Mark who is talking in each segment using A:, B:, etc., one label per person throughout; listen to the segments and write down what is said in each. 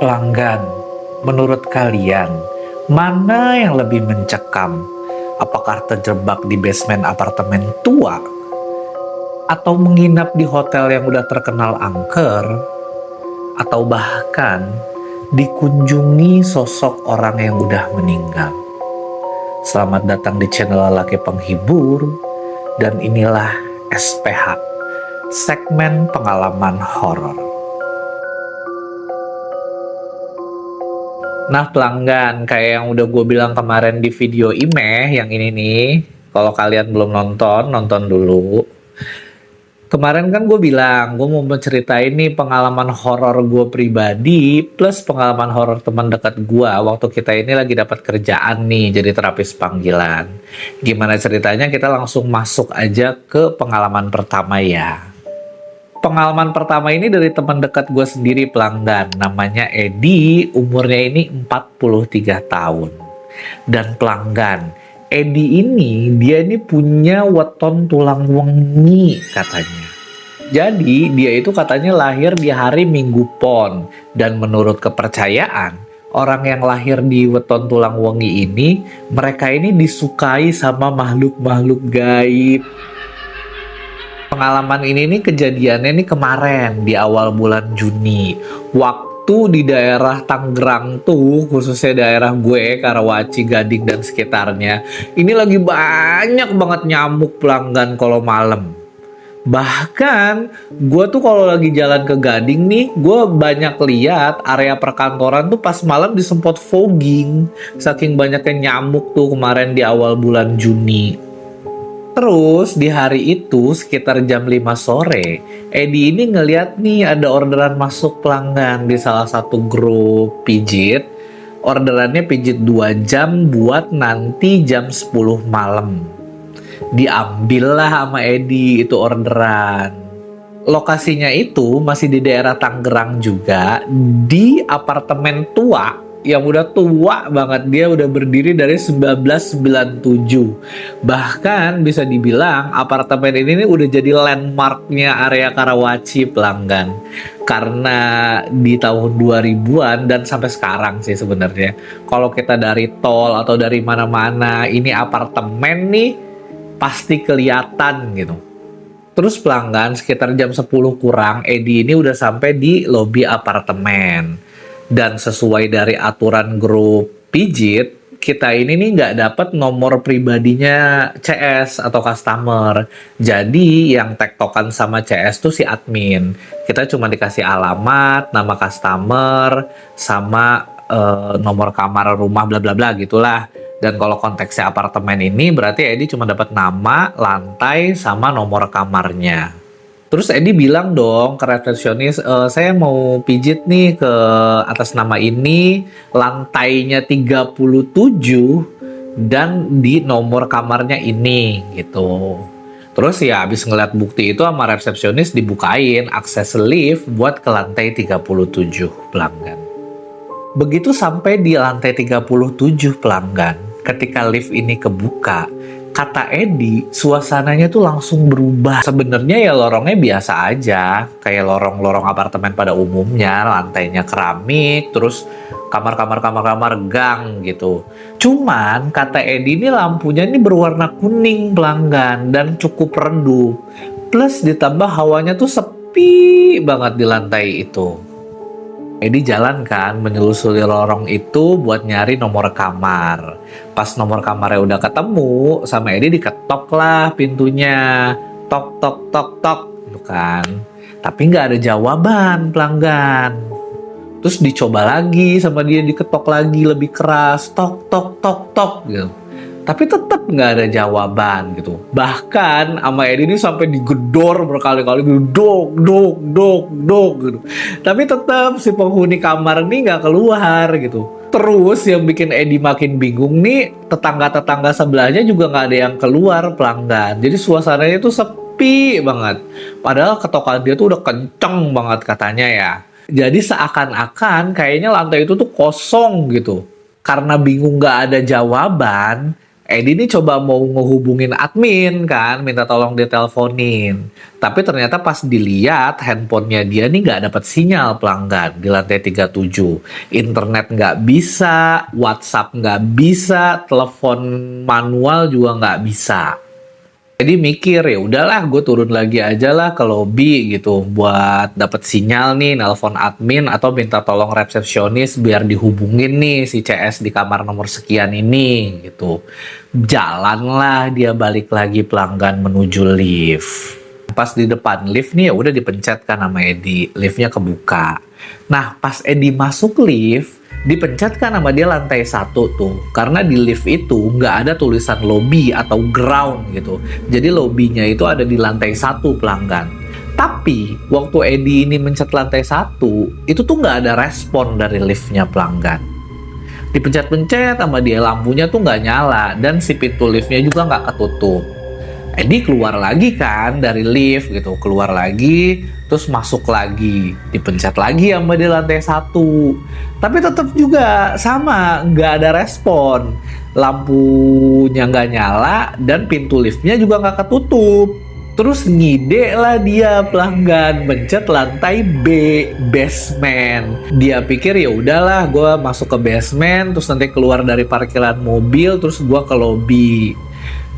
A: Pelanggan, menurut kalian, mana yang lebih mencekam? Apakah terjebak di basement apartemen tua? Atau menginap di hotel yang udah terkenal angker? Atau bahkan dikunjungi sosok orang yang udah meninggal? Selamat datang di channel Lelaki Penghibur, dan inilah SPH, segmen pengalaman horor. Nah pelanggan, kayak yang udah gue bilang kemarin di video Imeh yang ini nih, kalau kalian belum nonton, nonton dulu. Kemarin kan gue bilang, gue mau menceritain nih pengalaman horor gue pribadi, plus pengalaman horor teman dekat gue waktu kita ini lagi dapat kerjaan nih, jadi terapis panggilan. Gimana ceritanya? Kita langsung masuk aja ke pengalaman pertama ya. Pengalaman pertama ini dari teman dekat gue sendiri pelanggan. Namanya Edi, umurnya ini 43 tahun. Dan pelanggan, Edi dia ini punya weton tulang wengi katanya. Jadi dia itu katanya lahir di hari Minggu Pon. Dan menurut kepercayaan, orang yang lahir di weton tulang wengi ini, mereka ini disukai sama makhluk-makhluk gaib. Pengalaman ini nih kejadiannya nih kemarin di awal bulan Juni. Waktu di daerah Tangerang tuh, khususnya daerah gue, Karawaci, Gading dan sekitarnya. Ini lagi banyak banget nyamuk pelanggan kalau malam. Bahkan gue tuh kalau lagi jalan ke Gading nih, gue banyak lihat area perkantoran tuh pas malam disemprot fogging. Saking banyaknya nyamuk tuh kemarin di awal bulan Juni. Terus di hari itu sekitar jam 5 sore, Edi ini ngeliat nih ada orderan masuk pelanggan di salah satu grup pijit. Orderannya pijit 2 jam buat nanti jam 10 malam. Diambil lah sama Edi itu orderan. Lokasinya itu masih di daerah Tangerang juga, di apartemen tua yang udah tua banget. Dia udah berdiri dari 1997. Bahkan bisa dibilang apartemen ini nih udah jadi landmarknya area Karawaci pelanggan. Karena di tahun 2000-an dan sampai sekarang sih sebenarnya. Kalau kita dari tol atau dari mana-mana, ini apartemen nih pasti kelihatan gitu. Terus pelanggan sekitar jam 10 kurang, Edi ini udah sampai di lobi apartemen. Dan sesuai dari aturan grup pijit, kita ini nih nggak dapat nomor pribadinya CS atau customer. Jadi yang tektokan sama CS tuh si admin. Kita cuma dikasih alamat, nama customer, sama nomor kamar rumah bla bla bla gitulah. Dan kalau konteksnya apartemen ini berarti Edi cuma dapat nama, lantai, sama nomor kamarnya. Terus Edi bilang dong ke resepsionis, saya mau pijit nih ke atas nama ini, lantainya 37 dan di nomor kamarnya ini gitu. Terus ya habis ngeliat bukti itu sama resepsionis dibukain akses lift buat ke lantai 37 pelanggan. Begitu sampai di lantai 37 pelanggan, ketika lift ini kebuka, kata Edi, suasananya tuh langsung berubah. Sebenarnya ya lorongnya biasa aja, kayak lorong-lorong apartemen pada umumnya, lantainya keramik, terus kamar-kamar gang gitu. Cuman kata Edi ini lampunya ini berwarna kuning pelanggan dan cukup redup. Plus ditambah hawanya tuh sepi banget di lantai itu. Edi jalan kan menyelusuri lorong itu buat nyari nomor kamar. Pas nomor kamarnya udah ketemu, sama Edi diketok lah pintunya. Tok tok tok tok gitu kan. Tapi nggak ada jawaban pelanggan. Terus dicoba lagi sama dia, diketok lagi lebih keras. Tok tok tok tok gitu. Tapi tetap nggak ada jawaban gitu. Bahkan sama Edi ini sampai digedor berkali-kali gitu, dok, dok, dok, dok gitu. Tapi tetap si penghuni kamar ini nggak keluar gitu. Terus yang bikin Edi makin bingung nih, tetangga-tetangga sebelahnya juga nggak ada yang keluar pelanggan. Jadi suasananya tuh sepi banget. Padahal ketokan dia tuh udah kenceng banget katanya ya. Jadi seakan-akan kayaknya lantai itu tuh kosong gitu. Karena bingung nggak ada jawaban, Edi ini coba mau ngehubungin admin kan, minta tolong diteleponin. Tapi ternyata pas dilihat handphonenya dia nih nggak dapat sinyal pelanggan di lantai 37. Internet nggak bisa, WhatsApp nggak bisa, telepon manual juga nggak bisa. Jadi mikir ya udahlah gue turun lagi aja lah ke lobby gitu buat dapet sinyal nih, nelpon admin atau minta tolong resepsionis biar dihubungin nih si CS di kamar nomor sekian ini gitu. Jalanlah dia balik lagi pelanggan menuju lift. Pas di depan lift nih ya udah dipencet kan sama Edi, liftnya kebuka. Nah pas Edi masuk lift, dipencet kan sama dia lantai 1 tuh, karena di lift itu nggak ada tulisan lobby atau ground gitu, jadi lobbynya itu ada di lantai 1 pelanggan. Tapi waktu Edi ini mencet lantai 1 itu tuh nggak ada respon dari liftnya pelanggan. Dipencet-pencet sama dia, lampunya tuh nggak nyala dan si pintu liftnya juga nggak ketutup. Edi keluar lagi kan dari lift gitu, keluar lagi, terus masuk lagi, dipencet lagi sama di lantai 1. Tapi tetap juga sama, nggak ada respon. Lampunya nggak nyala dan pintu liftnya juga nggak ketutup. Terus ngide lah dia pelanggan, mencet lantai B, basement. Dia pikir ya udahlah, gue masuk ke basement, terus nanti keluar dari parkiran mobil, terus gue ke lobby.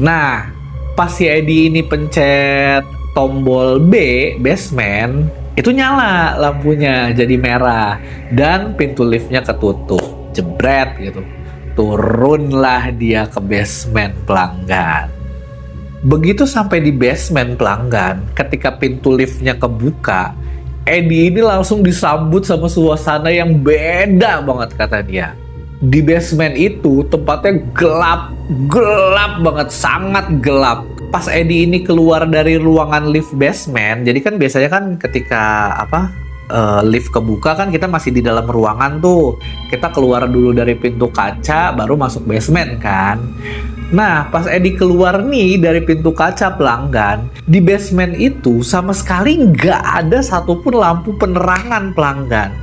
A: Nah, pas si Edi ini pencet tombol B, basement, itu nyala lampunya jadi merah dan pintu liftnya ketutup. Jebret gitu. Turunlah dia ke basement pelanggan. Begitu sampai di basement pelanggan, ketika pintu liftnya kebuka, Edi ini langsung disambut sama suasana yang beda banget kata dia. Di basement itu tempatnya gelap banget, sangat gelap. Pas Edi ini keluar dari ruangan lift basement, jadi kan biasanya kan ketika lift kebuka kan kita masih di dalam ruangan tuh, kita keluar dulu dari pintu kaca baru masuk basement kan. Nah pas Edi keluar nih dari pintu kaca pelanggan, di basement itu sama sekali nggak ada satupun lampu penerangan pelanggan.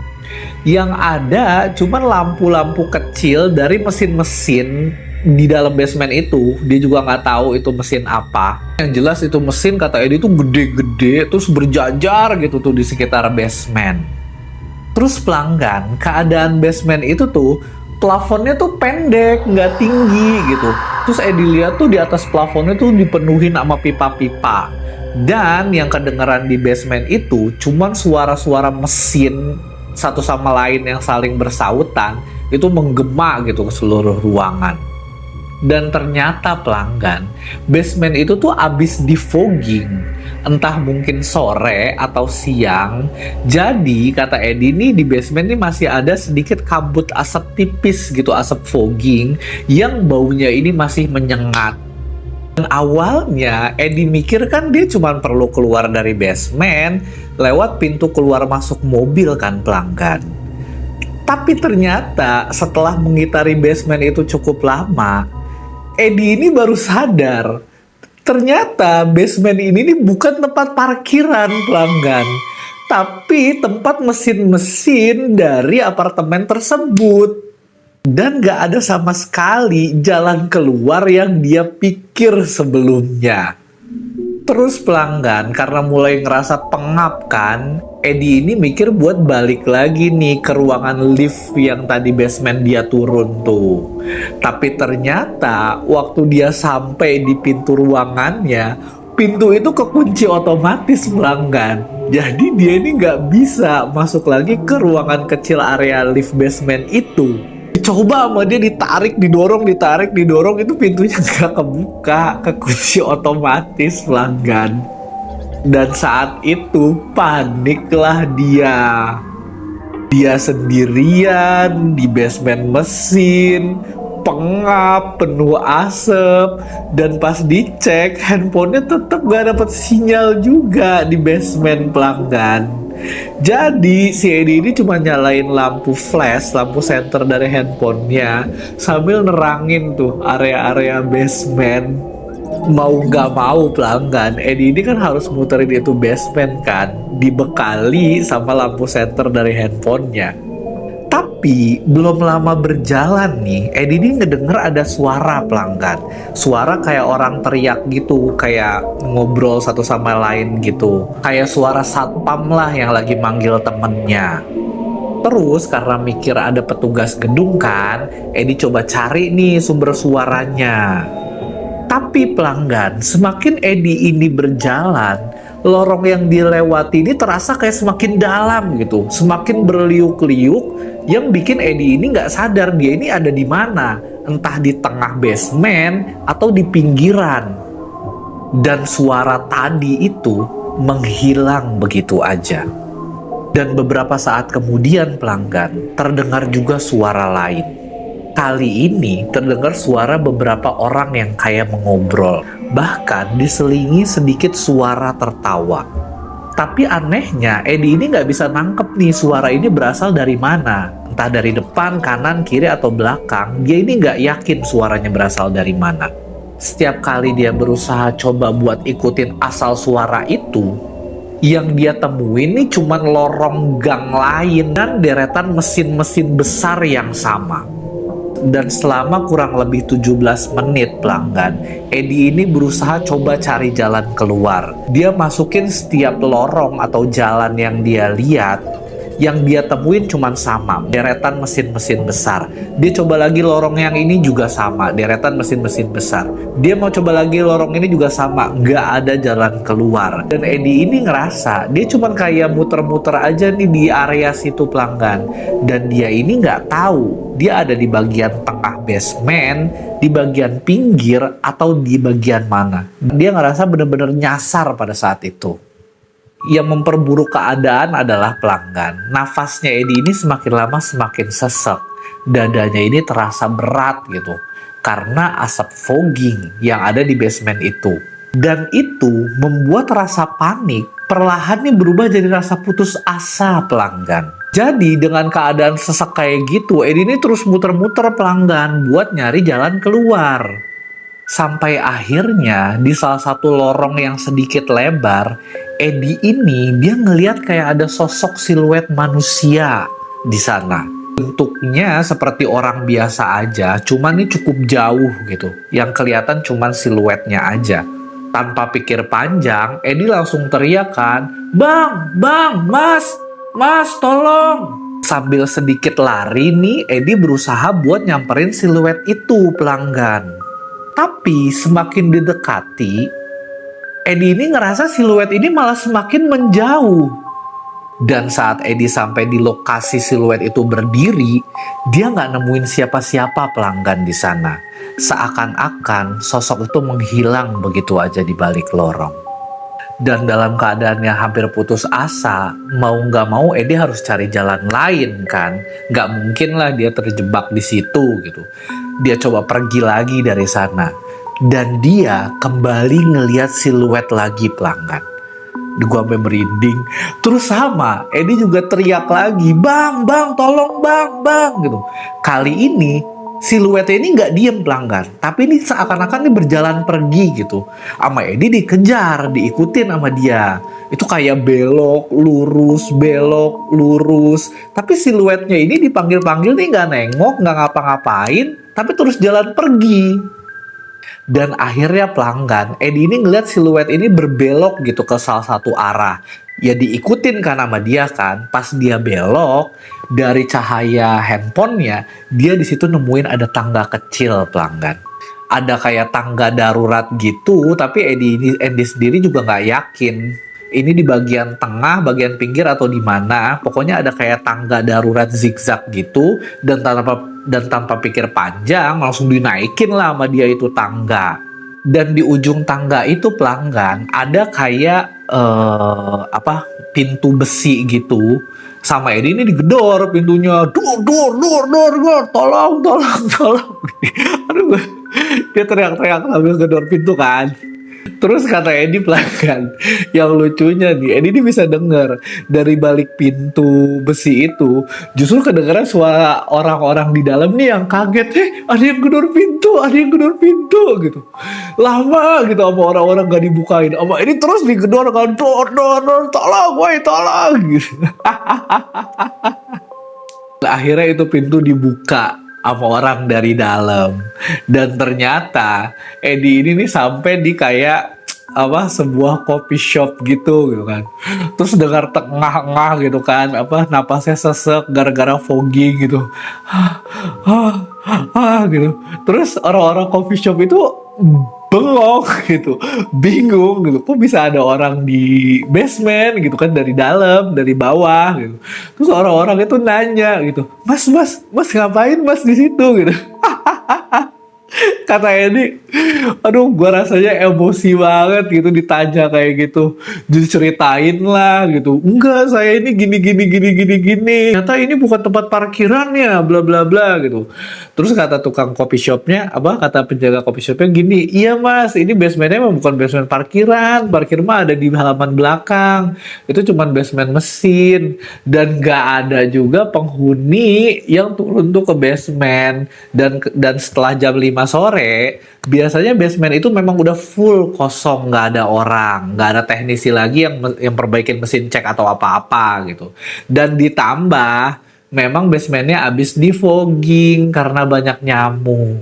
A: Yang ada cuman lampu-lampu kecil dari mesin-mesin di dalam basement itu. Dia juga nggak tahu itu mesin apa. Yang jelas itu mesin kata Edi itu gede-gede, terus berjajar gitu tuh di sekitar basement. Terus pelanggan, keadaan basement itu tuh plafonnya tuh pendek, nggak tinggi gitu. Terus Edi lihat tuh di atas plafonnya tuh dipenuhin sama pipa-pipa. Dan yang kedengeran di basement itu cuman suara-suara mesin satu sama lain yang saling bersautan itu menggema gitu ke seluruh ruangan. Dan ternyata pelanggan, basement itu tuh abis di fogging, entah mungkin sore atau siang. Jadi kata Edi nih di basement ini masih ada sedikit kabut asap tipis gitu, asap fogging yang baunya ini masih menyengat. Dan awalnya Edi mikir kan dia cuma perlu keluar dari basement lewat pintu keluar masuk mobil kan pelanggan. Tapi ternyata setelah mengitari basement itu cukup lama, Edi ini baru sadar ternyata basement ini bukan tempat parkiran pelanggan, tapi tempat mesin-mesin dari apartemen tersebut. Dan gak ada sama sekali jalan keluar yang dia pikir sebelumnya. Terus pelanggan karena mulai ngerasa pengap kan, Edi ini mikir buat balik lagi nih ke ruangan lift yang tadi basement dia turun tuh. Tapi ternyata waktu dia sampai di pintu ruangannya, pintu itu kekunci otomatis pelanggan. Jadi dia ini nggak bisa masuk lagi ke ruangan kecil area lift basement itu. Coba sama dia ditarik, didorong, itu pintunya nggak kebuka, kekunci otomatis pelanggan. Dan saat itu paniklah dia. Dia sendirian di basement mesin, pengap, penuh asap, dan pas dicek handphonenya tetap gak dapat sinyal juga di basement pelanggan. Jadi si Edi ini cuma nyalain lampu flash, lampu senter dari handphonenya sambil nerangin tuh area-area basement. Mau gak mau pelanggan, Edi ini kan harus muterin itu basement kan, dibekali sama lampu senter dari handphonenya. Tapi Tapi belum lama berjalan nih, Edi ini ngedenger ada suara pelanggan. Suara kayak orang teriak gitu, kayak ngobrol satu sama lain gitu. Kayak suara satpam lah yang lagi manggil temennya. Terus karena mikir ada petugas gedung kan, Edi coba cari nih sumber suaranya. Tapi pelanggan, semakin Edi ini berjalan, lorong yang dilewati ini terasa kayak semakin dalam gitu, semakin berliuk-liuk, yang bikin Edi ini nggak sadar dia ini ada di mana, entah di tengah basement atau di pinggiran. Dan suara tadi itu menghilang begitu aja. Dan beberapa saat kemudian pelanggan, terdengar juga suara lain. Kali ini terdengar suara beberapa orang yang kayak mengobrol, bahkan diselingi sedikit suara tertawa. Tapi anehnya, Edi ini nggak bisa nangkep nih suara ini berasal dari mana. Entah dari depan, kanan, kiri, atau belakang, dia ini nggak yakin suaranya berasal dari mana. Setiap kali dia berusaha coba buat ikutin asal suara itu, yang dia temuin nih cuman lorong gang lain dan deretan mesin-mesin besar yang sama. Dan selama kurang lebih 17 menit pelanggan, Edi ini berusaha coba cari jalan keluar. Dia masukin setiap lorong atau jalan yang dia lihat, yang dia temuin cuman sama, deretan mesin-mesin besar. Dia coba lagi lorong yang ini juga sama, deretan mesin-mesin besar. Dia mau coba lagi lorong ini juga sama, nggak ada jalan keluar. Dan Edi ini ngerasa dia cuman kayak muter-muter aja nih di area situ pelanggan. Dan dia ini nggak tahu dia ada di bagian tengah basement, di bagian pinggir, atau di bagian mana. Dia ngerasa bener-bener nyasar pada saat itu. Yang memperburuk keadaan adalah pelanggan. Nafasnya Edi ini semakin lama semakin sesek. Dadanya ini terasa berat gitu. Karena asap fogging yang ada di basement itu. Dan itu membuat rasa panik perlahan nih berubah jadi rasa putus asa pelanggan. Jadi dengan keadaan sesek kayak gitu, Edi ini terus muter-muter pelanggan buat nyari jalan keluar. Sampai akhirnya di salah satu lorong yang sedikit lebar, Edi ini dia ngelihat kayak ada sosok siluet manusia di sana. Bentuknya seperti orang biasa aja, cuman ini cukup jauh gitu. Yang kelihatan cuman siluetnya aja. Tanpa pikir panjang, Edi langsung teriak kan, Bang, mas, tolong. Sambil sedikit lari nih, Edi berusaha buat nyamperin siluet itu pelanggan. Tapi semakin didekati, Edi ini ngerasa siluet ini malah semakin menjauh. Dan saat Edi sampai di lokasi siluet itu berdiri, dia nggak nemuin siapa-siapa pelanggan di sana. Seakan-akan sosok itu menghilang begitu aja di balik lorong. Dan dalam keadaan yang hampir putus asa, mau nggak mau Edi harus cari jalan lain kan. Nggak mungkin lah dia terjebak di situ gitu. Dia coba pergi lagi dari sana. Dan dia kembali ngelihat siluet lagi pelanggan. Gua sampai merinding. Terus sama, Edi juga teriak lagi, Bang, tolong bang, gitu. Kali ini siluetnya ini nggak diem pelanggan, tapi ini seakan-akan ini berjalan pergi gitu. Sama Edi dikejar, diikutin sama dia. Itu kayak belok, lurus. Tapi siluetnya ini dipanggil-panggil nih nggak nengok, nggak ngapa-ngapain, tapi terus jalan pergi. Dan akhirnya pelanggan, Edi ini ngeliat siluet ini berbelok gitu ke salah satu arah. Ya diikutin kan sama dia kan. Pas dia belok, dari cahaya handphonenya, dia di situ nemuin ada tangga kecil pelanggan. Ada kayak tangga darurat gitu, tapi Edi sendiri juga nggak yakin. Ini di bagian tengah, bagian pinggir atau di mana. Pokoknya ada kayak tangga darurat zigzag gitu. Dan tanpa pikir panjang langsung dinaikin lah sama dia itu tangga. Dan di ujung tangga itu pelanggan ada kayak pintu besi gitu. Sama Edi ini digedor pintunya. Dor, tolong. Aduh, dia teriak-teriak sambil gedor pintu kan. Terus kata Edi pelanggan, yang lucunya nih, Edi ini bisa denger dari balik pintu besi itu, justru kedengeran suara orang-orang di dalam nih yang kaget, ada yang gedor pintu gitu. Lama gitu sama orang-orang gak dibukain, sama Edi terus digedor kan, dor, tolong gitu. Akhirnya itu pintu dibuka sama orang dari dalam. Dan ternyata Edi ini nih sampai di kayak apa sebuah coffee shop gitu kan. Terus dengar tengah-tengah gitu kan, apa napasnya sesek gara-gara fogging gitu. Gitu. Terus orang-orang coffee shop itu bengong gitu, bingung gitu, kok bisa ada orang di basement gitu kan, dari dalam, dari bawah gitu. Terus orang-orang itu nanya gitu, mas ngapain mas di situ gitu. Kata Edi, aduh gua rasanya emosi banget gitu ditanya kayak gitu. Diceritain lah gitu. Enggak, saya ini gini. Ternyata ini bukan tempat parkiran ya, bla bla bla gitu. Terus kata tukang kopi shopnya, apa kata penjaga kopi shopnya gini, iya mas, ini basementnya emang bukan basement parkiran. Parkir mah ada di halaman belakang. Itu cuma basement mesin. Dan nggak ada juga penghuni yang turun tuh ke basement. Dan setelah jam 5 sore, biasanya basement itu memang udah full kosong, nggak ada orang, nggak ada teknisi lagi yang perbaikin mesin cek atau apa-apa gitu. Dan ditambah, memang basementnya abis di fogging karena banyak nyamuk.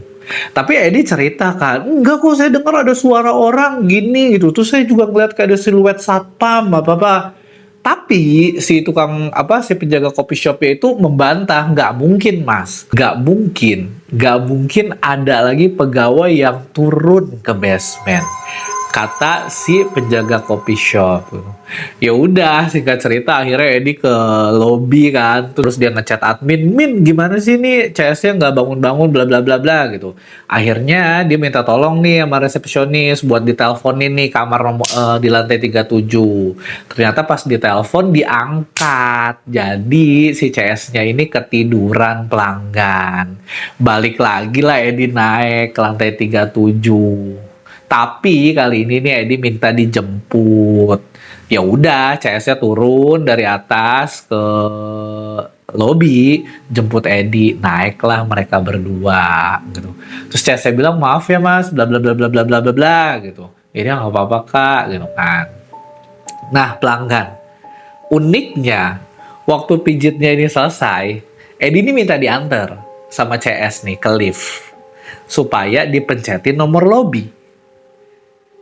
A: Tapi Edi cerita kan, enggak kok saya dengar ada suara orang gini gitu. Terus saya juga ngeliat kayak ada siluet satpam apa-apa. Tapi si tukang apa si penjaga kopi shopnya itu membantah, nggak mungkin mas, nggak mungkin ada lagi pegawai yang turun ke basement, kata si penjaga kopi shop. Ya udah, singkat cerita akhirnya Edi ke lobby kan, terus dia ngechat admin, Min gimana sih nih CS-nya nggak bangun-bangun bla bla bla bla gitu. Akhirnya dia minta tolong nih sama resepsionis buat diteleponin nih kamar di lantai 37. Ternyata pas ditelepon diangkat. Jadi si CS-nya ini ketiduran pelanggan. Balik lagi lah Edi naik ke lantai 37. Tapi kali ini nih Edi minta dijemput. Ya udah, CS-nya turun dari atas ke lobby, jemput Edi, naiklah mereka berdua gitu. Terus CS-nya bilang, "Maaf ya Mas, bla bla bla bla bla bla bla bla" gitu. Ini nggak apa-apa Kak, gitu kan. Nah, pelanggan. Uniknya, waktu pijitnya ini selesai, Edi ini minta diantar sama CS nih ke lift supaya dipencetin nomor lobby.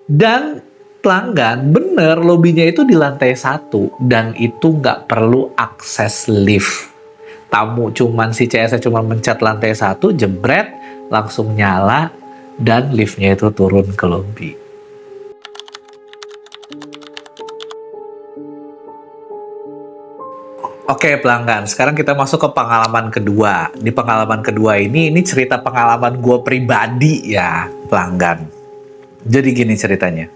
A: Dan pelanggan bener lobbynya itu di lantai 1 dan itu nggak perlu akses lift. Tamu cuman si CS cuma mencet lantai 1, jebret, langsung nyala dan liftnya itu turun ke lobby. Oke pelanggan, sekarang kita masuk ke pengalaman kedua. Di pengalaman kedua ini cerita pengalaman gue pribadi ya pelanggan. Jadi gini ceritanya.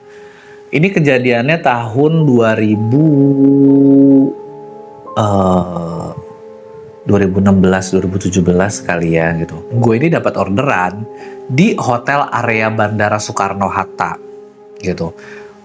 A: Ini kejadiannya tahun 2016-2017 kali ya gitu. Gue ini dapat orderan di hotel area Bandara Soekarno-Hatta gitu.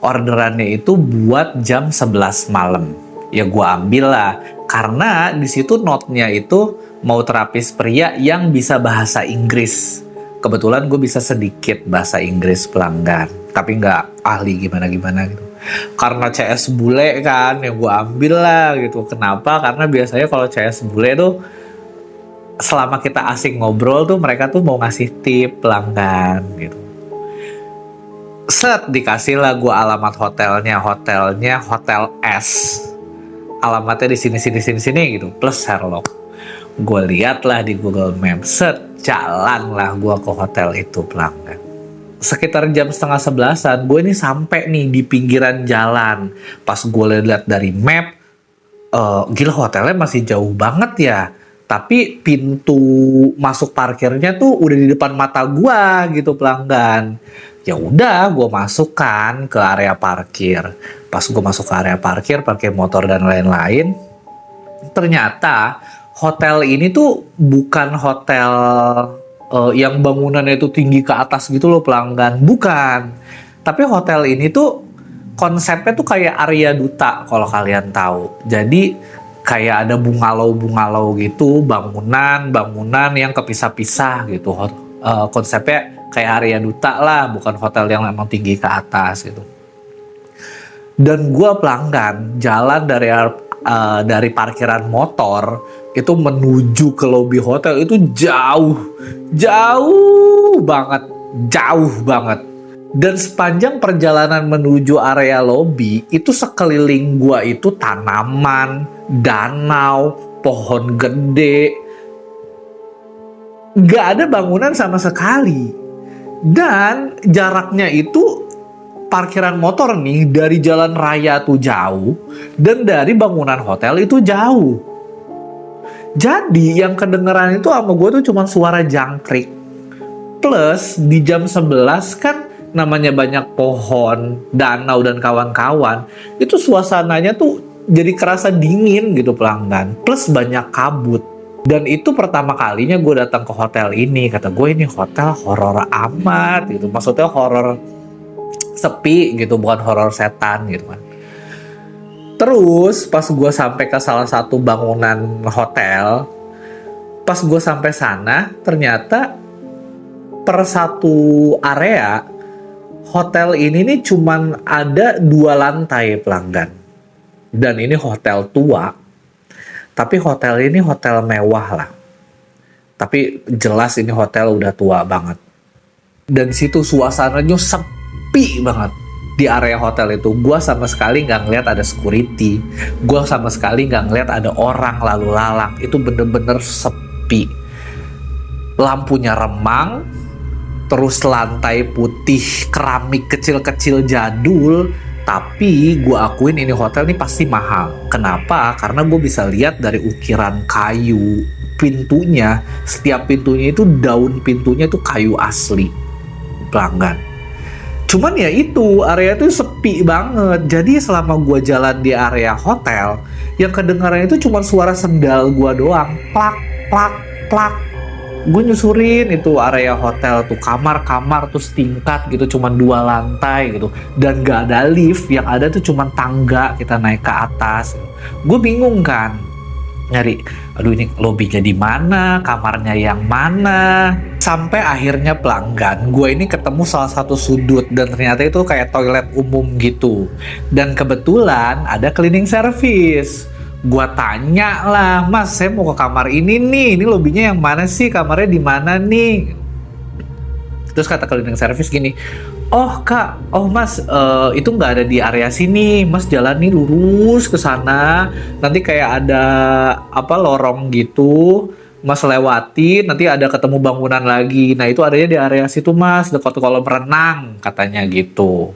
A: Orderannya itu buat jam 11 malam. Ya gue ambil lah. Karena di situ note-nya itu mau terapis pria yang bisa bahasa Inggris. Kebetulan gue bisa sedikit bahasa Inggris pelanggan, tapi nggak ahli gimana-gimana gitu. Karena CS bule kan, yang gue ambil lah gitu. Kenapa? Karena biasanya kalau CS bule tuh, selama kita asing ngobrol tuh, mereka tuh mau ngasih tip pelanggan gitu. Set, dikasih lah gue alamat hotelnya Hotel S. Alamatnya di sini gitu, plus Sherlock. Gue lihat lah di Google Maps, set, jalan lah gue ke hotel itu pelanggan. Sekitar jam 10:30-an, gue ini sampai nih di pinggiran jalan. Pas gue lihat dari map, gila hotelnya masih jauh banget ya. Tapi pintu masuk parkirnya tuh udah di depan mata gue gitu pelanggan. Ya udah, gue masukkan ke area parkir. Pas gue masuk ke area parkir motor dan lain-lain, ternyata hotel ini tuh bukan hotel yang bangunannya itu tinggi ke atas gitu loh pelanggan, bukan. Tapi hotel ini tuh konsepnya tuh kayak Arya Duta kalau kalian tahu. Jadi kayak ada bungalow gitu, bangunan yang kepisah-pisah gitu. Konsepnya kayak Arya Duta lah, bukan hotel yang memang tinggi ke atas gitu. Dan gue pelanggan jalan dari dari parkiran motor itu menuju ke lobi hotel itu jauh banget. Dan sepanjang perjalanan menuju area lobi itu sekeliling gua itu tanaman, danau, pohon gede, nggak ada bangunan sama sekali. Dan jaraknya itu parkiran motor nih dari jalan raya tuh jauh, dan dari bangunan hotel itu jauh. Jadi yang kedengeran itu sama gue tuh cuma suara jangkrik. Plus di jam 11 kan namanya banyak pohon, danau dan kawan-kawan, itu suasananya tuh jadi kerasa dingin gitu pelanggan. Plus banyak kabut. Dan itu pertama kalinya gue datang ke hotel ini. Kata gue ini hotel horor amat gitu. Maksudnya horor sepi gitu, bukan horor setan gitu kan. Terus pas gue sampai ke salah satu bangunan hotel, pas gue sampai sana ternyata per satu area hotel ini nih cuman ada 2 lantai pelanggan. Dan ini hotel tua. Tapi hotel ini hotel mewah lah. Tapi jelas ini hotel udah tua banget. Dan situ suasananya sepi banget. Di area hotel itu gue sama sekali nggak ngeliat ada security. Gue sama sekali nggak ngeliat ada orang lalu lalang. Itu bener-bener sepi. Lampunya remang. Terus lantai putih keramik kecil-kecil jadul. Tapi gue akuin ini hotel nih pasti mahal. Kenapa? Karena gue bisa lihat dari ukiran kayu pintunya. Setiap pintunya itu daun pintunya itu kayu asli pelanggan. Cuman ya itu area itu sepi banget. Jadi selama gue jalan di area hotel, yang kedengaran itu cuma suara sendal gue doang. Plak, plak, plak. Gue nyusurin itu area hotel tuh, kamar-kamar tuh setingkat gitu, cuma 2 lantai gitu, dan gak ada lift, yang ada tuh cuma tangga kita naik ke atas. Gue bingung kan nyari, aduh ini lobbynya di mana, kamarnya yang mana. Sampai akhirnya pelanggan gue ini ketemu salah satu sudut, dan ternyata itu kayak toilet umum gitu, dan kebetulan ada cleaning service. Gua tanya lah, mas saya mau ke kamar ini nih, ini lobbynya yang mana sih, kamarnya di mana nih? Terus kata cleaning service gini, oh kak, oh mas, itu nggak ada di area sini, mas jalan nih lurus ke sana, nanti kayak ada apa lorong gitu, mas lewati, nanti ada ketemu bangunan lagi, nah itu adanya di area situ mas, dekat kolam renang, katanya gitu.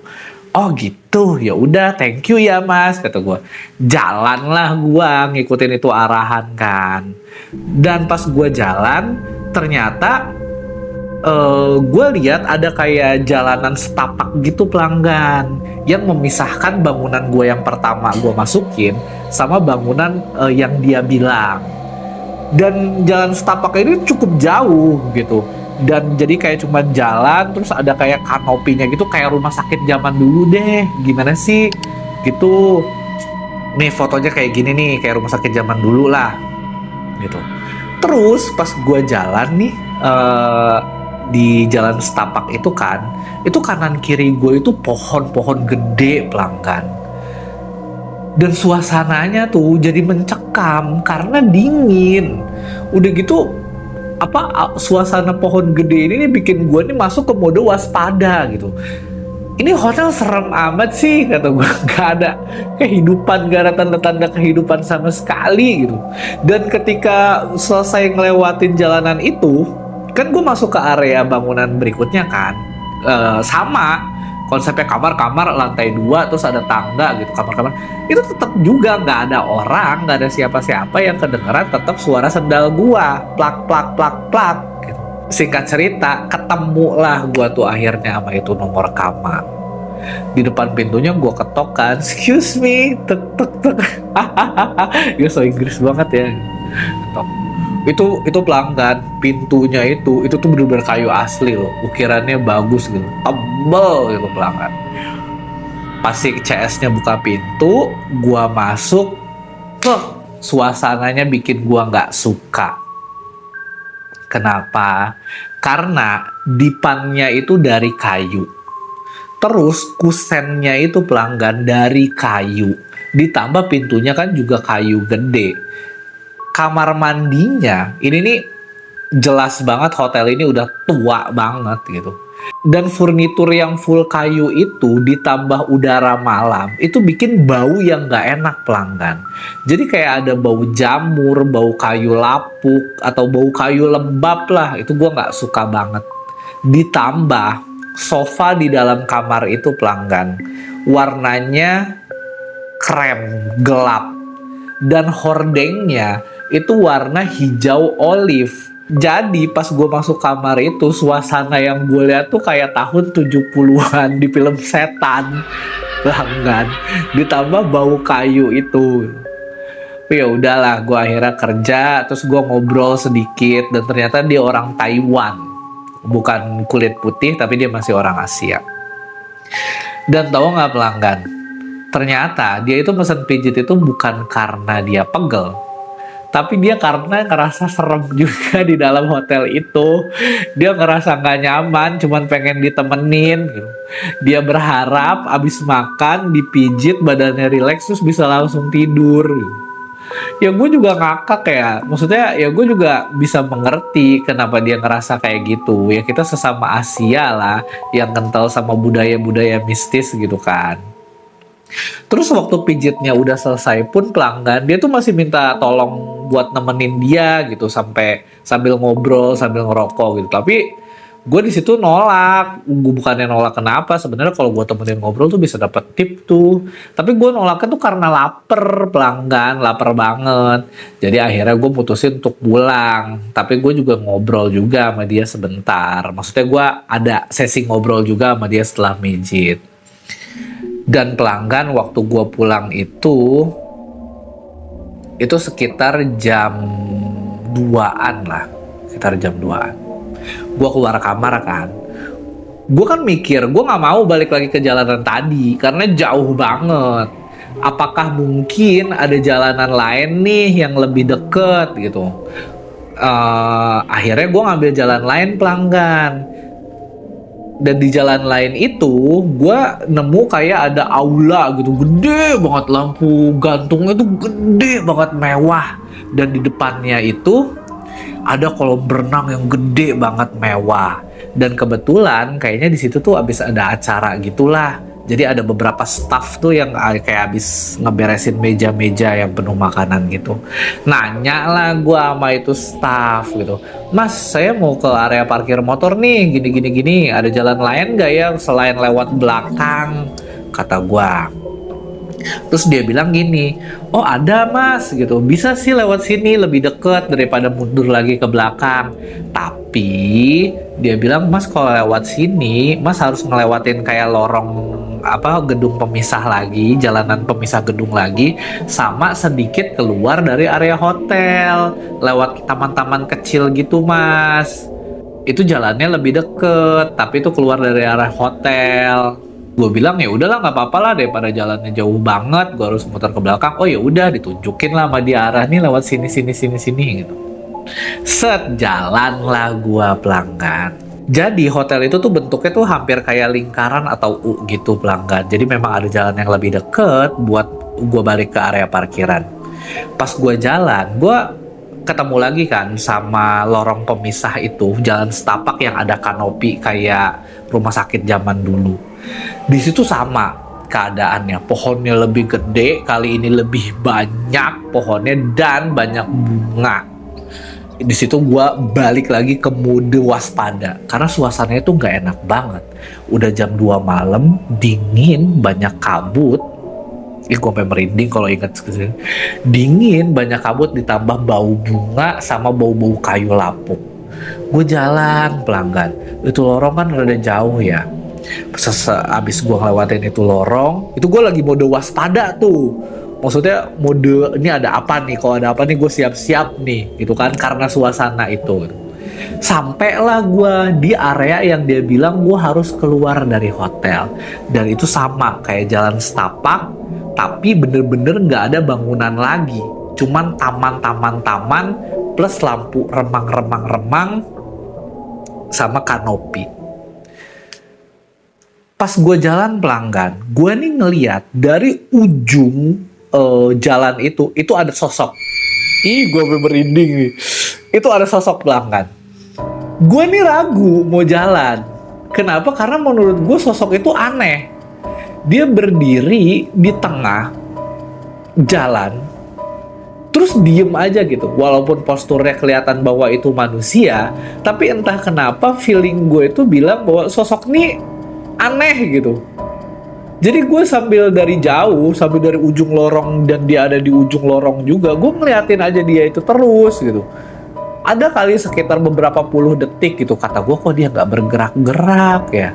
A: Oh gitu, ya udah, thank you ya mas, kata gue. Jalanlah gue ngikutin itu arahan kan. Dan pas gue jalan, ternyata gue lihat ada kayak jalanan setapak gitu pelanggan, yang memisahkan bangunan gue yang pertama gue masukin sama bangunan yang dia bilang. Dan jalan setapak ini cukup jauh gitu. Dan jadi kayak cuma jalan, terus ada kayak kanopinya gitu, kayak rumah sakit zaman dulu deh. Gimana sih? Gitu. Nih fotonya kayak gini nih, kayak rumah sakit zaman dulu lah. Gitu. Terus pas gue jalan nih, di jalan setapak itu kan, itu kanan kiri gue itu pohon-pohon gede pelanggan. Dan suasananya tuh jadi mencekam karena dingin. Udah gitu, suasana pohon gede ini bikin gue nih masuk ke mode waspada gitu. Ini hotel serem amat sih, kata gue. Gak ada kehidupan, gak ada tanda-tanda kehidupan sama sekali gitu. Dan ketika selesai ngelewatin jalanan itu, kan gue masuk ke area bangunan berikutnya kan, sama konsepnya kamar-kamar lantai 2, terus ada tangga gitu, kamar-kamar itu tetap juga nggak ada orang, nggak ada siapa-siapa, yang kedengeran tetap suara sendal gua, plak plak plak plak gitu. Singkat cerita, ketemulah gua tuh akhirnya sama itu nomor kamar. Di depan pintunya gua ketok kan, excuse me, tek tek tek. Ya so Inggris banget ya. Ketok. Itu pelanggan, pintunya itu tuh bener-bener kayu asli loh, ukirannya bagus gitu, tebel gitu pelanggan. Pas si CS-nya buka pintu, gua masuk, suasananya bikin gua nggak suka. Kenapa? Karena dipannya itu dari kayu, terus kusennya itu pelanggan dari kayu, Ditambah pintunya kan juga kayu gede. Kamar mandinya, ini nih jelas banget hotel ini udah tua banget gitu. Dan furnitur yang full kayu itu ditambah udara malam, itu bikin bau yang gak enak pelanggan. Jadi kayak ada bau jamur, bau kayu lapuk, atau bau kayu lembab lah. Itu gue gak suka banget. Ditambah sofa di dalam kamar itu pelanggan, warnanya krem gelap. Dan hordengnya itu warna hijau olive. Jadi pas gue masuk kamar itu, suasana yang gue lihat tuh kayak tahun 70-an di film setan pelanggan. Ditambah bau kayu itu. Ya udahlah, gue akhirnya kerja, terus gue ngobrol sedikit, dan ternyata dia orang Taiwan. Bukan kulit putih, tapi dia masih orang Asia. Dan tahu nggak pelanggan? Ternyata dia itu pesen pijit itu bukan karena dia pegel, tapi dia karena ngerasa serem juga di dalam hotel itu. Dia ngerasa nggak nyaman, cuman pengen ditemenin gitu. Dia berharap abis makan dipijit, badannya rileks, terus bisa langsung tidur gitu. Ya gue juga ngakak ya, maksudnya ya gue juga bisa mengerti kenapa dia ngerasa kayak gitu. Ya kita sesama Asia lah, yang kental sama budaya-budaya mistis gitu kan. Terus waktu pijitnya udah selesai pun pelanggan dia tuh masih minta tolong buat nemenin dia gitu, sampai sambil ngobrol sambil ngerokok gitu. Tapi gue di situ nolak. Gue bukannya nolak kenapa, sebenarnya kalau gue temenin ngobrol tuh bisa dapat tip tuh. Tapi gue nolaknya tuh karena lapar pelanggan, lapar banget. Jadi akhirnya gue putusin untuk pulang. Tapi gue juga ngobrol juga sama dia sebentar. Maksudnya gue ada sesi ngobrol juga sama dia setelah mijit. Dan pelanggan waktu gue pulang itu sekitar jam 2-an lah. Sekitar jam 2-an. Gue keluar kamar kan. Gue kan mikir, gue gak mau balik lagi ke jalanan tadi. Karena jauh banget. Apakah mungkin ada jalanan lain nih yang lebih deket gitu. Akhirnya gue ngambil jalan lain pelanggan. Dan di jalan lain itu gue nemu kayak ada aula gitu, gede banget, lampu gantungnya tuh gede banget, mewah. Dan di depannya itu ada kolam berenang yang gede banget, mewah. Dan kebetulan kayaknya di situ tuh abis ada acara gitulah. Jadi ada beberapa staff tuh yang kayak abis ngeberesin meja-meja yang penuh makanan gitu. Nanya lah gue sama itu staff gitu, "Mas, saya mau ke area parkir motor nih, gini. Ada jalan lain gak ya selain lewat belakang?" Kata gue. Terus dia bilang gini, "Oh ada mas," gitu, "bisa sih lewat sini, lebih deket daripada mundur lagi ke belakang. Tapi dia bilang, mas kalau lewat sini, mas harus ngelewatin kayak lorong gedung pemisah lagi, jalanan pemisah gedung lagi, sama sedikit keluar dari area hotel, lewat taman-taman kecil gitu mas. Itu jalannya lebih deket, tapi itu keluar dari arah hotel." Gue bilang ya udahlah, nggak apa-apa lah, daripada jalannya jauh banget gue harus muter ke belakang. Oh ya udah, ditunjukin lah sama dia arah nih, lewat sini gitu. Set, jalan lah gue pelanggan. Jadi hotel itu tuh bentuknya tuh hampir kayak lingkaran atau U gitu pelanggan. Jadi memang ada jalan yang lebih deket buat gue balik ke area parkiran. Pas gue jalan, gue ketemu lagi kan sama lorong pemisah itu, jalan setapak yang ada kanopi kayak rumah sakit zaman dulu. Di situ sama keadaannya, pohonnya lebih gede, kali ini lebih banyak pohonnya dan banyak bunga. Di situ gue balik lagi ke mode waspada karena suasananya tuh nggak enak banget. Udah jam 2 malam, dingin, banyak kabut. Gue sampai merinding kalau inget kesini. Dingin, banyak kabut, ditambah bau bunga sama bau-bau kayu lapuk. Gue jalan pelanggan, itu lorong kan rada jauh ya. Abis gue ngelewatin itu lorong, itu gue lagi mode waspada tuh. Maksudnya mode ini ada apa nih, kalau ada apa nih gue siap-siap nih gitu kan, karena suasana itu. Sampailah gue di area yang dia bilang gue harus keluar dari hotel. Dan itu sama kayak jalan setapak, tapi bener-bener gak ada bangunan lagi, cuman taman plus lampu remang sama kanopi. Pas gue jalan pelanggan, gue nih ngeliat dari ujung jalan itu ada sosok. Ih, gue merinding nih. Itu ada sosok pelanggan. Gue nih ragu mau jalan. Kenapa? Karena menurut gue sosok itu aneh. Dia berdiri di tengah jalan, terus diem aja gitu. Walaupun posturnya kelihatan bahwa itu manusia, tapi entah kenapa feeling gue itu bilang bahwa sosok ini aneh gitu. Jadi gue sambil dari jauh, sambil dari ujung lorong, dan dia ada di ujung lorong juga, gue ngeliatin aja dia itu terus gitu. Ada kali sekitar beberapa puluh detik gitu, kata gue kok dia nggak bergerak-gerak ya.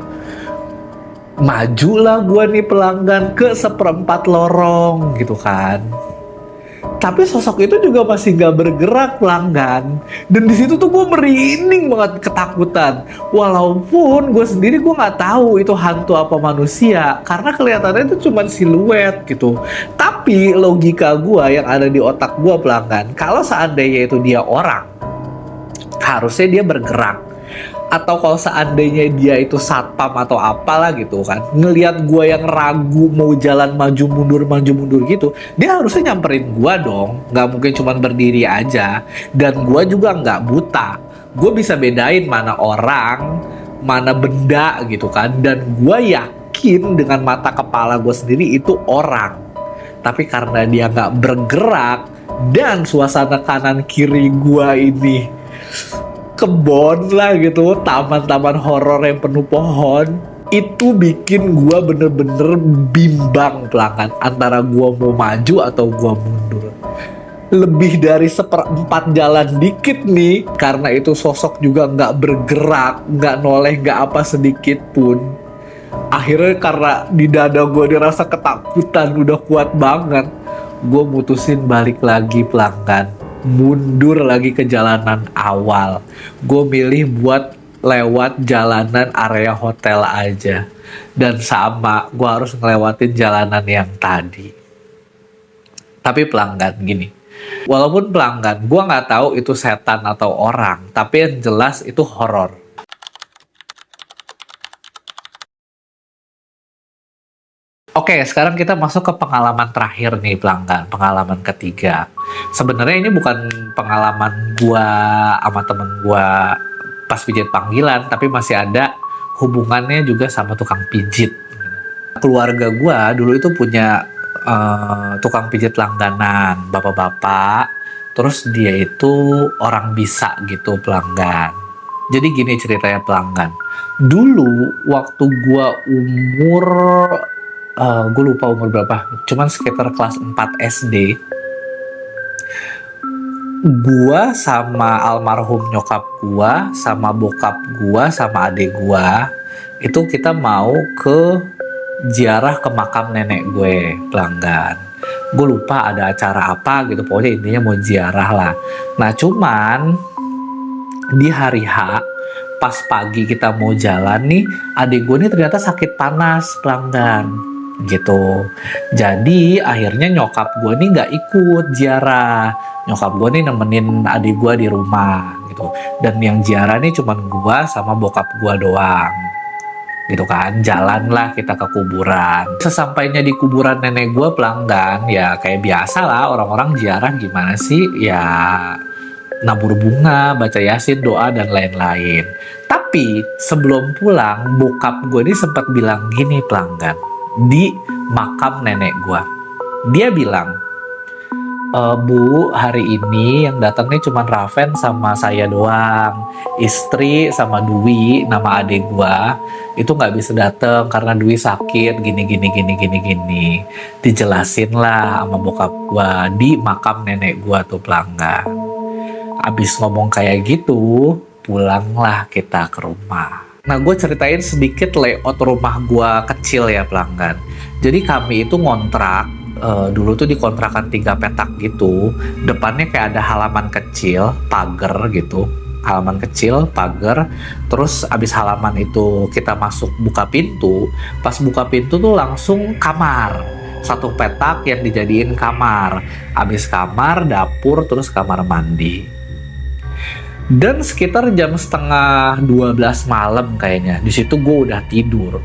A: Majulah gue nih pelanggan ke seperempat lorong gitu kan. Tapi sosok itu juga masih gak bergerak pelanggan. Dan di situ tuh gue merinding banget ketakutan. Walaupun gue sendiri gue nggak tahu itu hantu apa manusia, karena kelihatannya itu cuma siluet gitu. Tapi logika gue yang ada di otak gue pelanggan, kalau seandainya itu dia orang, harusnya dia bergerak. Atau kalau seandainya dia itu satpam atau apalah gitu kan, ngelihat gue yang ragu mau jalan maju mundur gitu, dia harusnya nyamperin gue dong. Nggak mungkin cuma berdiri aja. Dan gue juga nggak buta, gue bisa bedain mana orang mana benda gitu kan. Dan gue yakin dengan mata kepala gue sendiri itu orang. Tapi karena dia nggak bergerak dan suasana kanan kiri gue ini kebon lah gitu, taman-taman horor yang penuh pohon, itu bikin gua bener-bener bimbang pelanggan antara gua mau maju atau gua mundur. Lebih dari seperempat jalan dikit nih, karena itu sosok juga nggak bergerak, nggak noleh, nggak apa sedikit pun. Akhirnya karena di dada gua dirasa ketakutan udah kuat banget, gua mutusin balik lagi pelanggan, mundur lagi ke jalanan awal. Gue milih buat lewat jalanan area hotel aja. Dan sama, gue harus ngelewatin jalanan yang tadi. Tapi pelanggan gini, walaupun pelanggan, gue nggak tahu itu setan atau orang, tapi yang jelas itu horor. Oke, sekarang kita masuk ke pengalaman terakhir nih pelanggan, pengalaman ketiga. Sebenarnya ini bukan pengalaman gua sama temen gua pas pijit panggilan, tapi masih ada hubungannya juga sama tukang pijit. Keluarga gua dulu itu punya tukang pijit langganan, bapak-bapak. Terus dia itu orang bisa gitu pelanggan. Jadi gini ceritanya pelanggan. Dulu waktu gua umur gue lupa umur berapa, cuman sekitar kelas 4 SD, gua sama almarhum nyokap gua, sama bokap gua, sama adik gua, itu kita mau ke ziarah ke makam nenek gue pelanggan. Gue lupa ada acara apa gitu, pokoknya intinya mau ziarah lah. Nah cuman di hari H, pas pagi kita mau jalan nih, adik gue nih ternyata sakit panas pelanggan gitu. Jadi akhirnya nyokap gue nih nggak ikut ziarah. Nyokap gue nih nemenin adik gue di rumah gitu. Dan yang ziarah nih cuman gue sama bokap gue doang gitu kan. Jalanlah kita ke kuburan. Sesampainya di kuburan nenek gue pelanggan, ya kayak biasa lah orang-orang ziarah gimana sih, ya nabur bunga, baca yasin, doa dan lain-lain. Tapi sebelum pulang, bokap gue nih sempat bilang gini pelanggan, di makam nenek gua. Dia bilang, Bu, hari ini yang datang nih cuma Raven sama saya doang. Istri sama Dwi, nama adik gua, itu nggak bisa datang karena Dwi sakit, gini. Dijelasin lah sama bokap gua di makam nenek gua tuh pelanggan. Abis ngomong kayak gitu, pulanglah kita ke rumah. Nah, gue ceritain sedikit layout rumah gue kecil ya pelanggan. Jadi kami itu ngontrak, dulu tuh di kontrakan 3 petak gitu. Depannya kayak ada halaman kecil, pagar gitu. Halaman kecil, pagar. Terus abis halaman itu kita masuk buka pintu. Pas buka pintu tuh langsung kamar. 1 petak yang dijadiin kamar. Abis kamar, dapur, terus kamar mandi. Dan sekitar jam setengah 12 malam kayaknya, di situ gue udah tidur.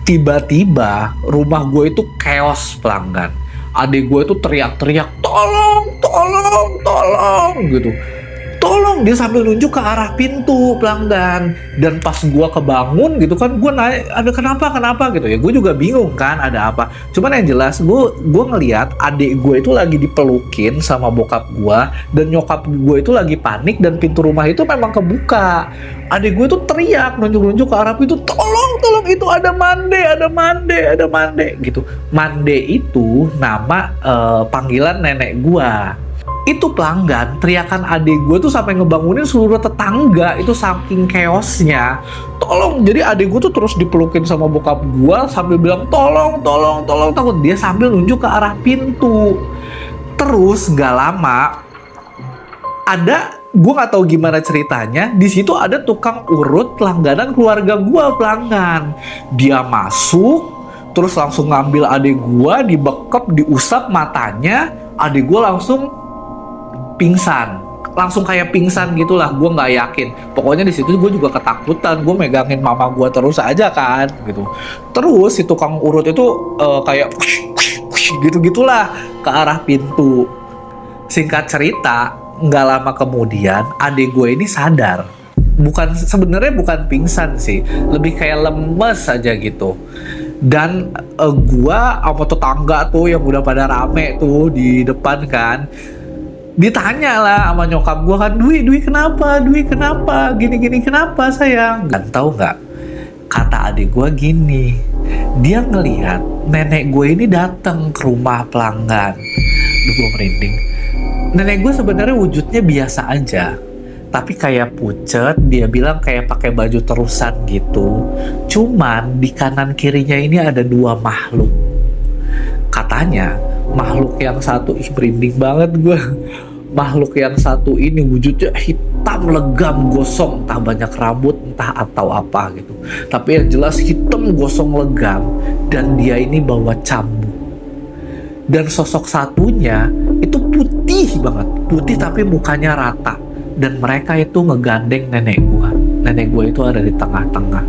A: Tiba-tiba rumah gue itu chaos pelanggan. Adik gue tuh teriak-teriak, tolong, tolong, tolong gitu. Tolong, dia sambil nunjuk ke arah pintu pelanggan. Dan pas gue kebangun gitu kan, gue naik, ada kenapa gitu ya. Gue juga bingung kan ada apa. Cuman yang jelas gue ngeliat adik gue itu lagi dipelukin sama bokap gue, dan nyokap gue itu lagi panik, dan pintu rumah itu memang kebuka. Adik gue tuh teriak, nunjuk-nunjuk ke arah pintu, tolong, tolong, itu ada Mande gitu. Mande itu nama panggilan nenek gue. Itu pelanggan, teriakan adik gue tuh sampai ngebangunin seluruh tetangga, itu saking chaosnya. Tolong, jadi adik gue tuh terus dipelukin sama bokap gue sambil bilang tolong, takut. Dia sambil nunjuk ke arah pintu. Terus nggak lama gue nggak tahu gimana ceritanya, di situ ada tukang urut langganan keluarga gue, pelanggan. Dia masuk, terus langsung ngambil adik gue, dibekep, diusap matanya. Adik gue langsung pingsan, langsung kayak pingsan gitulah. Gue nggak yakin, pokoknya di situ gue juga ketakutan. Gue megangin mama gue terus aja kan gitu. Terus si tukang urut itu kayak gitu-gitulah ke arah pintu. Singkat cerita, nggak lama kemudian adik gue ini sadar. Sebenarnya bukan pingsan sih, lebih kayak lemes aja gitu. Dan gue sama tetangga tuh yang udah pada rame tuh di depan kan, ditanya lah sama nyokap gue kan, Dwi kenapa, gini kenapa sayang. Dan tahu nggak, kata adik gue gini, dia ngelihat nenek gue ini datang ke rumah pelanggan. Duh, gue merinding. Nenek gue sebenarnya wujudnya biasa aja, tapi kayak pucet. Dia bilang kayak pakai baju terusan gitu. Cuman di kanan kirinya ini ada dua makhluk. Katanya makhluk yang satu, merinding banget gue. Makhluk yang satu ini wujudnya hitam legam gosong, entah banyak rambut, entah atau apa gitu. Tapi yang jelas hitam gosong legam, dan dia ini bawa cambuk. Dan sosok satunya itu putih banget, putih tapi mukanya rata. Dan mereka itu ngegandeng nenek gua. Nenek gua itu ada di tengah-tengah.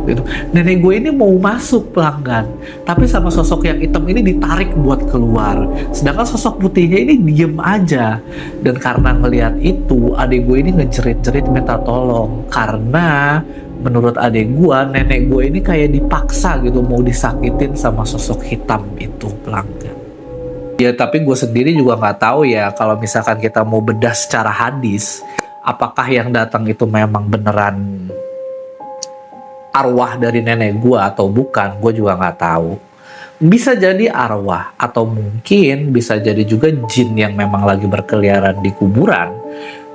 A: Gitu. Nenek gue ini mau masuk pelanggan, tapi sama sosok yang hitam ini ditarik buat keluar. Sedangkan sosok putihnya ini diem aja. Dan karena ngelihat itu, adik gue ini ngejerit-jerit minta tolong. Karena menurut adik gue, nenek gue ini kayak dipaksa gitu, mau disakitin sama sosok hitam itu pelanggan. Ya tapi gue sendiri juga nggak tahu ya, kalau misalkan kita mau bedah secara hadis, apakah yang datang itu memang beneran arwah dari nenek gue atau bukan, gue juga nggak tahu. Bisa jadi arwah, atau mungkin bisa jadi juga jin yang memang lagi berkeliaran di kuburan.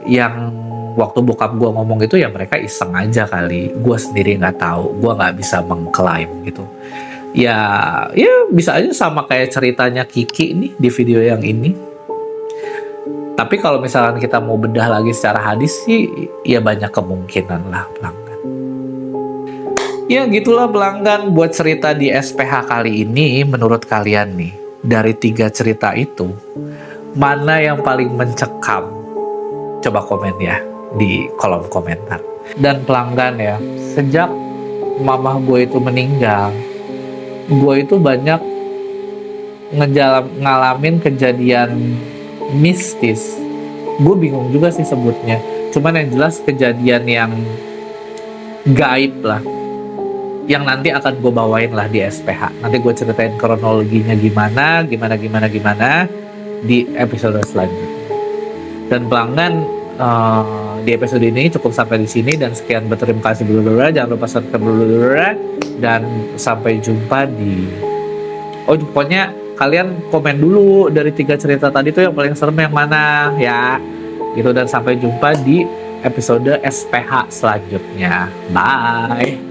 A: Yang waktu bokap gue ngomong itu ya mereka iseng aja kali. Gue sendiri nggak tahu, gue nggak bisa mengklaim gitu. Ya bisa aja sama kayak ceritanya Kiki nih di video yang ini. Tapi kalau misalkan kita mau bedah lagi secara hadis sih, ya banyak kemungkinan lah pelanggan. Ya gitulah pelanggan, buat cerita di SPH kali ini. Menurut kalian nih, dari 3 cerita itu, mana yang paling mencekam? Coba komen ya di kolom komentar. Dan pelanggan ya, sejak mama gue itu meninggal, gue itu banyak ngalamin kejadian mistis. Gue bingung juga sih sebutnya, cuman yang jelas kejadian yang gaib lah, yang nanti akan gue bawain lah di SPH. Nanti gue ceritain kronologinya gimana di episode selanjutnya. Dan pelanggan, di episode ini cukup sampai di sini, dan sekian, berterima kasih bla. Jangan lupa subscribe bla, dan sampai jumpa di pokoknya kalian komen dulu dari 3 cerita tadi tuh yang paling serem yang mana ya gitu. Dan sampai jumpa di episode SPH selanjutnya. Bye.